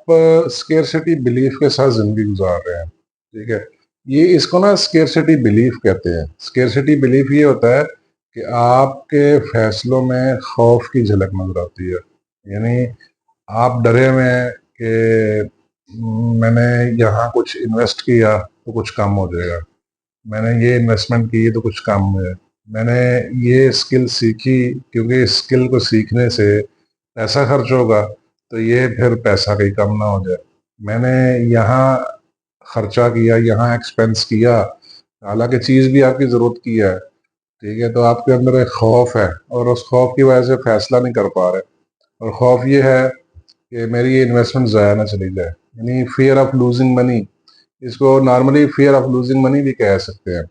آپ scarcity belief के साथ जिंदगी गुजार रहे हैं, ठीक है। ये इसको ना स्केर्सिटी बिलीफ कहते हैं। स्केर्सिटी बिलीफ ये होता है कि आपके फैसलों में खौफ की झलक नजर आती है। यानी आप डरे हुए हैं कि मैंने यहाँ कुछ इन्वेस्ट किया तो कुछ कम हो जाएगा, मैंने ये इन्वेस्टमेंट की तो कुछ कम हुआ, मैंने ये स्किल सीखी क्योंकि इस स्किल को सीखने से पैसा खर्च होगा तो ये फिर पैसा कहीं कम ना हो जाए, मैंने यहाँ खर्चा किया, यहाँ एक्सपेंस किया, हालांकि चीज़ भी आपकी ज़रूरत की है, ठीक है। तो आपके अंदर एक खौफ है और उस खौफ की वजह से फैसला नहीं कर पा रहे, और खौफ ये है कि मेरी ये इन्वेस्टमेंट ज़ाया ना चली जाए, यानी फियर ऑफ लूजिंग मनी। इसको normally fear of losing money भी कह सकते हैं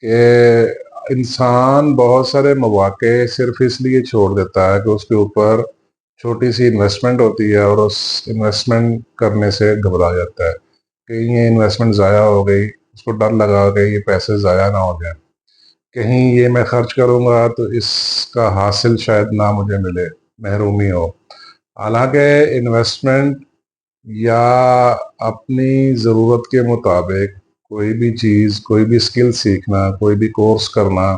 कि इंसान बहुत सारे मौके सिर्फ इसलिए छोड़ देता है कि उसके ऊपर छोटी सी इन्वेस्टमेंट होती है और उस इन्वेस्टमेंट करने से घबरा जाता है कि ये इन्वेस्टमेंट ज़ाया हो गई, उसको डर लगा कि ये पैसे ज़ाया ना हो जाए, कहीं ये मैं खर्च करूँगा तो इसका हासिल शायद ना मुझे मिले, महरूमी हो। हालांकि इन्वेस्टमेंट या अपनी ज़रूरत के मुताबिक कोई भी चीज़, कोई भी स्किल सीखना, कोई भी कोर्स करना,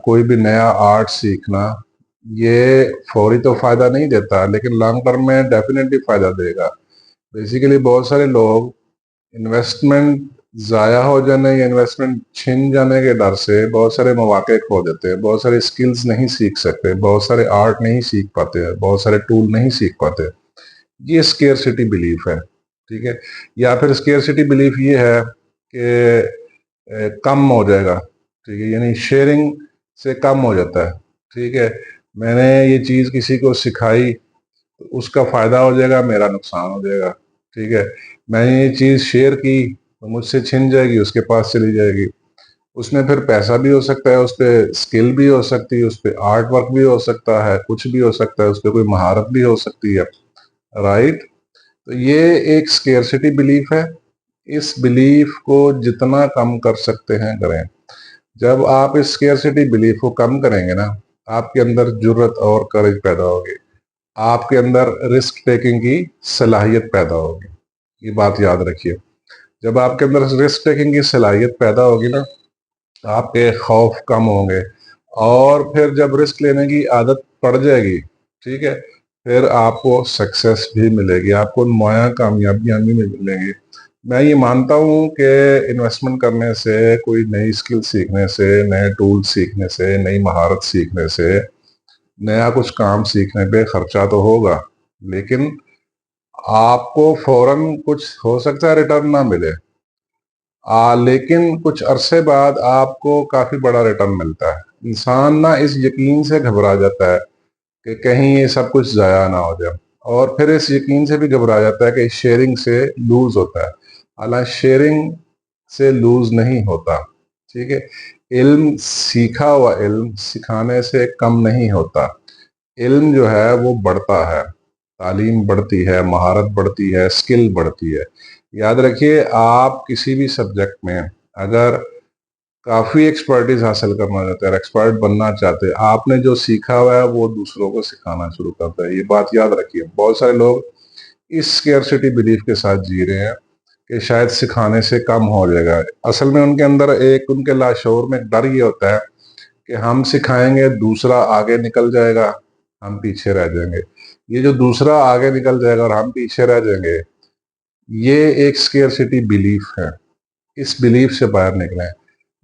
कोई भी नया आर्ट सीखना, ये फौरी तो फ़ायदा नहीं देता लेकिन लॉन्ग टर्म में डेफिनेटली फ़ायदा देगा। बेसिकली बहुत सारे लोग इन्वेस्टमेंट ज़ाया हो जाने या इन्वेस्टमेंट छिन जाने के डर से बहुत सारे मौके खो देते हैं, बहुत सारे स्किल्स नहीं सीख सकते, बहुत सारे आर्ट नहीं सीख पाते, बहुत सारे टूल नहीं सीख पाते। ये स्केर्सिटी बिलीफ है, ठीक है। या फिर स्केर्सिटी बिलीफ ये है कि कम हो जाएगा, ठीक है, यानी शेयरिंग से कम हो जाता है, ठीक है। मैंने ये चीज़ किसी को सिखाई तो उसका फ़ायदा हो जाएगा, मेरा नुकसान हो जाएगा, ठीक है। मैंने ये चीज़ शेयर की तो मुझसे छिन जाएगी, उसके पास चली जाएगी, उसमें फिर पैसा भी हो सकता है, उस पर स्किल भी हो सकती है, उस पर आर्ट वर्क भी हो सकता है, कुछ भी हो सकता है, उस पर कोई महारत भी हो सकती है, राइट। तो ये एक स्केर्सिटी बिलीफ है। इस बिलीफ को जितना कम कर सकते हैं करें। जब आप इस स्केर्सिटी बिलीफ को कम करेंगे ना, आपके अंदर जुर्रत और करेज पैदा होगी, आपके अंदर रिस्क टेकिंग की सलाहियत पैदा होगी। ये बात याद रखिए, जब आपके अंदर रिस्क टेकिंग की सलाहियत पैदा होगी ना, आपके खौफ कम होंगे, और फिर जब रिस्क लेने की आदत पड़ जाएगी, ठीक है, फिर आपको सक्सेस भी मिलेगी, आपको नुमाया कामयाबियां भी मिलेंगी। मैं ये मानता हूँ कि इन्वेस्टमेंट करने से, कोई नई स्किल सीखने से, नए टूल सीखने से, नई महारत सीखने से, नया कुछ काम सीखने पे खर्चा तो होगा, लेकिन आपको फौरन कुछ हो सकता है रिटर्न ना मिले, लेकिन कुछ अरसे बाद आपको काफी बड़ा रिटर्न मिलता है। इंसान ना इस यकीन से घबरा जाता है कि कहीं ये सब कुछ जाया ना हो जाए, और फिर इस यकीन से भी घबरा जाता है कि शेयरिंग से लूज होता है। हालांकि शेयरिंग से लूज नहीं होता, ठीक है। इल्म, सीखा हुआ इल्म सिखाने से कम नहीं होता। इल्म जो है वो बढ़ता है, तालीम बढ़ती है, महारत बढ़ती है, स्किल बढ़ती है। याद रखिए, आप किसी भी सब्जेक्ट में अगर काफी एक्सपर्टीज हासिल करना चाहते हैं, एक्सपर्ट बनना चाहते हैं, आपने जो सीखा हुआ है वो दूसरों को सिखाना शुरू करता है। ये बात याद रखिए। बहुत सारे लोग इस स्केर्सिटी बिलीफ के साथ जी रहे हैं कि शायद सिखाने से कम हो जाएगा। असल में उनके अंदर एक, उनके लाशोर में डर ये होता है कि हम सिखाएंगे, दूसरा आगे निकल जाएगा, हम पीछे रह जाएंगे। ये जो दूसरा आगे निकल जाएगा और हम पीछे रह जाएंगे, ये एक स्केर्सिटी बिलीफ है। इस बिलीफ से बाहर निकलें।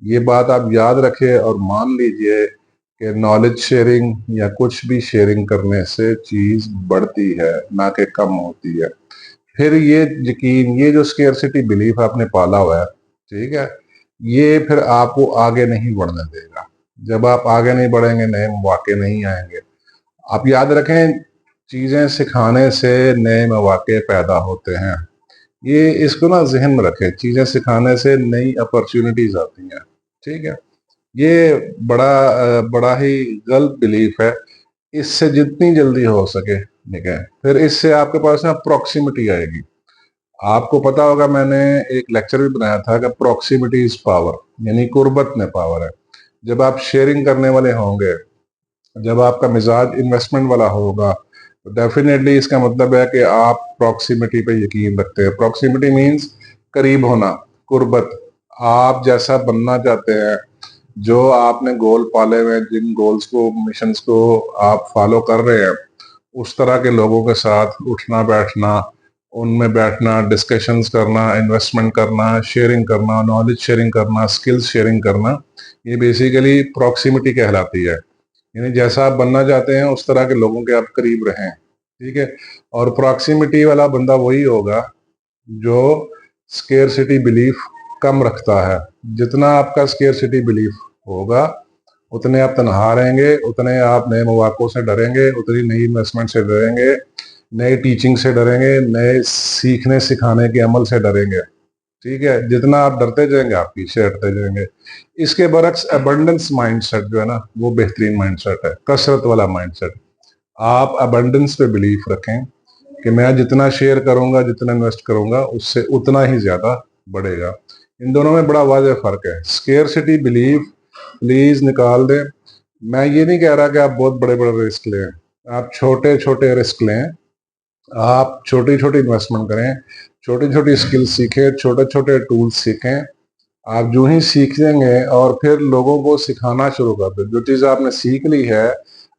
ये बात आप याद रखें और मान लीजिए कि नॉलेज शेयरिंग या कुछ भी शेयरिंग करने से चीज बढ़ती है, ना कि कम होती है। फिर ये यकीन, ये जो स्केर्सिटी बिलीफ आपने पाला हुआ है, ठीक है, ये फिर आपको आगे नहीं बढ़ने देगा। जब आप आगे नहीं बढ़ेंगे, नए मौके नहीं आएंगे। आप याद रखें, चीजें सिखाने से नए मौके पैदा होते हैं। ये इसको ना जहन में रखें, चीजें सिखाने से नई अपॉर्चुनिटीज आती हैं, ठीक है। ये बड़ा ही गलत बिलीफ है। इससे जितनी जल्दी हो सके निकलें। फिर इससे आपके पास ना प्रॉक्सिमिटी आएगी। आपको पता होगा, मैंने एक लेक्चर भी बनाया था कि प्रॉक्सिमिटी इज पावर, यानी कुर्बत में पावर है। जब आप शेयरिंग करने वाले होंगे, जब आपका मिजाज इन्वेस्टमेंट वाला होगा, तो डेफिनेटली इसका मतलब है कि आप प्रॉक्सिमिटी पे यकीन रखते हैं। प्रॉक्सिमिटी मीन्स करीब होना, कुर्बत। आप जैसा बनना चाहते हैं, जो आपने गोल पाले हुए हैं, जिन गोल्स को, मिशंस को आप फॉलो कर रहे हैं, उस तरह के लोगों के साथ उठना बैठना, उनमें बैठना, डिस्कशंस करना, इन्वेस्टमेंट करना, शेयरिंग करना, नॉलेज शेयरिंग करना, स्किल्स शेयरिंग करना, ये बेसिकली प्रॉक्सिमिटी कहलाती है। यानी जैसा आप बनना चाहते हैं उस तरह के लोगों के आप करीब रहें, ठीक है। और प्रॉक्सिमिटी वाला बंदा वही होगा जो स्केरसिटी बिलीफ कम रखता है। जितना आपका स्केरसिटी बिलीफ होगा, उतने आप तनहा रहेंगे, उतने आप नए मौक़ों से डरेंगे, उतनी नई इन्वेस्टमेंट से डरेंगे, नए टीचिंग से डरेंगे, नए सीखने सिखाने के अमल से डरेंगे, ठीक है। जितना आप डरते जाएंगे आप पीछे हटते जाएंगे। इसके बरक्स अबंडेंस माइंडसेट जो है ना, वो बेहतरीन माइंडसेट है, कसरत वाला माइंडसेट। आप अबंडेंस पे बिलीफ रखें कि मैं जितना शेयर करूंगा, जितना इन्वेस्ट करूंगा, उससे उतना ही ज्यादा बढ़ेगा। इन दोनों में बड़ा वाज़ेह फर्क है। स्केरसिटी बिलीफ प्लीज निकाल दें। मैं ये नहीं कह रहा कि आप बहुत बड़े बड़े रिस्क लें, आप छोटे छोटे रिस्क लें, आप छोटी छोटी इन्वेस्टमेंट करें, छोटी छोटी स्किल सीखें, छोटे छोटे टूल्स सीखें। आप जो ही सीखेंगे और फिर लोगों को सिखाना शुरू कर दें, जो चीज़ आपने सीख ली है,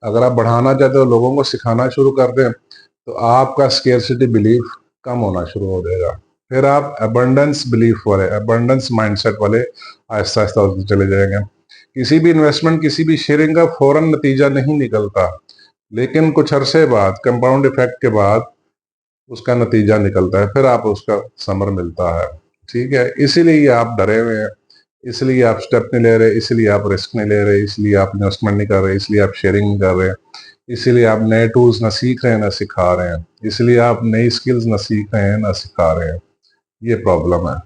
अगर आप बढ़ाना चाहते हो, लोगों को सिखाना शुरू कर दें, तो आपका स्केरसिटी बिलीफ कम होना शुरू हो जाएगा। फिर आप अबंडेंस बिलीफ वाले, अबंडेंस माइंडसेट वाले आहिस्ता आहिस्ता होते चले जाएंगे। किसी भी इन्वेस्टमेंट, किसी भी शेयरिंग का फौरन नतीजा नहीं निकलता, लेकिन कुछ अरसे बाद, कंपाउंड इफेक्ट के बाद उसका नतीजा निकलता है, फिर आप उसका समर मिलता है, ठीक है। इसीलिए आप डरे हुए हैं, इसलिए आप स्टेप नहीं ले रहे, इसलिए आप रिस्क नहीं ले रहे, इसलिए आप इन्वेस्टमेंट नहीं कर रहे, इसलिए आप शेयरिंग नहीं कर रहे, इसीलिए आप नए टूल्स ना सीख रहे हैं ना सिखा रहे हैं, इसलिए आप नई स्किल्स ना सीख रहे हैं ना सिखा रहे हैं। ये प्रॉब्लम है।